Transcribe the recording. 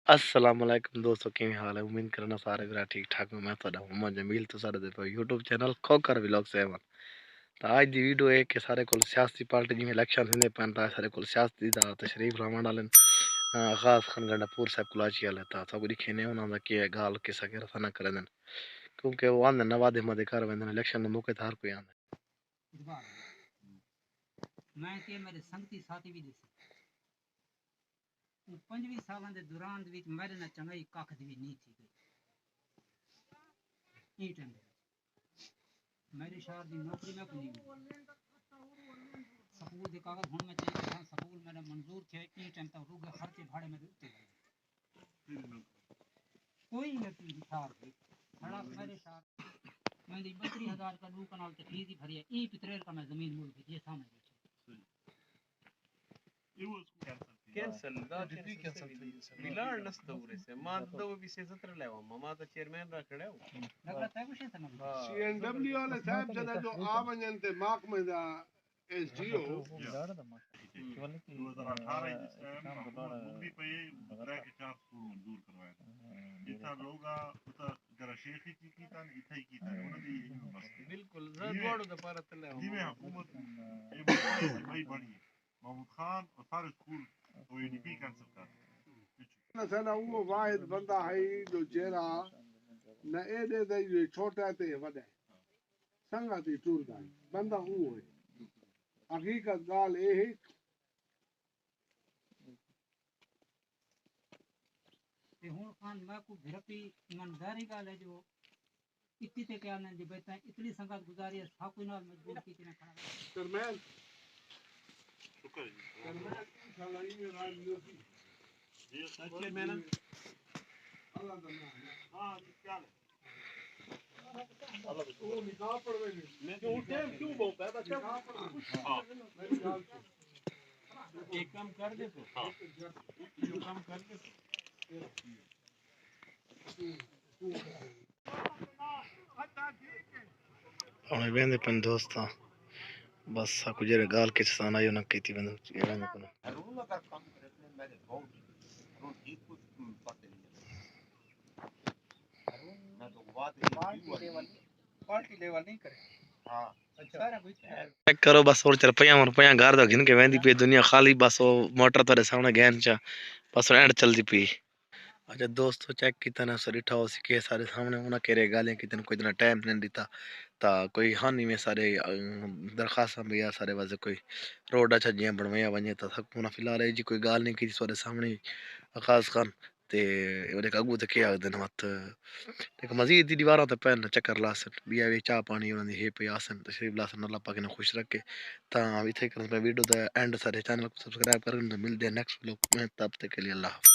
السلام علیکم دوستو، کی حال ہے؟ امید کرنا سارے ذرا ٹھیک ٹھاک ہو۔ میں تہاڈا محمد جمیل تو سارے دے یوٹیوب چینل کھوکر ولاگ 7 تو آج دی ویڈیو ہے کہ سارے کول سیاسی پارٹی جی الیکشن ہوندے پن تا سارے کول سیاسی دا تشریف لاون والن آغاز خان گنڈا پور صاحب کلاچی والے تا سب دی کھنے انہاں دا کی گال کسا کے رسنا کرن کیونکہ وہ آندے نوادے مدے کر ویندن الیکشن دے موقع تے ہر کوئی آندا میں کہ میرے سنگتی ساتھی بھی دسی 25 سالاں دے دوران دے وچ میرے نال چنگائی ککھ دی بھی نہیں تھی گئی ای ٹائم میرے شہر دی نوکری میں کوئی نہیں سکول دے کاغذ ہن میں چاہیے تھا سکول میرا منظور تھے ای ٹائم تک روگے خرچے بھاڑے میں دیتے کوئی نہیں تھا کھڑا میرے شہر میں دی 32,000 کا دو کنال تے فیس ہی بھری ہے ای پتریر کا میں زمین مول یہ سامنے کینسل دا کینسل ملان نستورے سے ما دو بھی سے 17 لیوا ما دا چیئرمین را کھڑا ہو لگا تے کچھ ہے نا سی این ڈبلیو والے صاحب جدا جو آ ونجن تے محکمے the S D O 2018 Mumbai پہ برائے کے 4 سکول منظور کروایا جتنا لوگا اتا جرا شیخی کی تھا اتھائی کی تھا انہوں نے بالکل زدواڑو دا پارا تلے جی میں حکومت یہ بڑی بڑی محمود خان اور سارے سکول او ای ڈی پی کینسل کر سنا وہ واحد بندہ ہے جو چہرہ نہ اے دے دے چھوٹا تے وڈا سنگا تے ٹور دا بندہ وہ ہے حقیقت گال اے ہے تے ہن خان میں کو بھرپی ایمانداری گال ہے جو اتنی تے کیا نے دی بیٹا اتنی سنگت گزاری ہے سا کوئی نال مجبور کی تے کھڑا چیئرمین شکر جی چیئرمین انشاءاللہ یہ راج یوسی جی چیئرمین اللہ دا نام ہاں کیا ہے وہ نکاح پڑھوے میں تو ٹائم کیوں بہت ہے بس نکاح پڑھوے میری گال سے ایک کام کر دے تو ایک کام کر دے ہن ویندے پن دوستاں بس کچھ گال کس سان آئی نہ کیتی ویندن یہ ویندے پن رول اگر کام کرے میرے بہت رول ہی کچھ پتہ نہیں میں تو بات پارٹی لیول نہیں کرے ہاں سارا کچھ چیک کرو بس اور روپیہ گھر دا گن کے ویندی پئی دنیا خالی بس وہ موٹر تارے سامنے گین چا بس اینڈ چلدی پئی اچھا دوستو چیک کیتا نا سر اٹھا ہو سکے سارے سامنے انہاں کرے گالیں کیتن کوئی اتنا ٹائم نہیں دیتا تا کوئی ہانی میں سارے درخواستاں بھی سارے واسطے کوئی روڈ اچھا جیاں بنوایا ونجے تا سب فی الحال جی کوئی گال نہیں کی سارے سامنے آغاز خان تے اودے اگو تے کیا دن مت تے مزید دی دیواراں تے پین چکر لاسن بیا وی چاہ پانی انہاں دی ہے پی آسن تشریف لاسن اللہ پاک نے خوش رکھے تا ایتھے کرن ویڈیو دا اینڈ سارے چینل کو سبسکرائب کرن ملدے نیکسٹ ولاگ میں تب تک کے لیے اللہ حافظ۔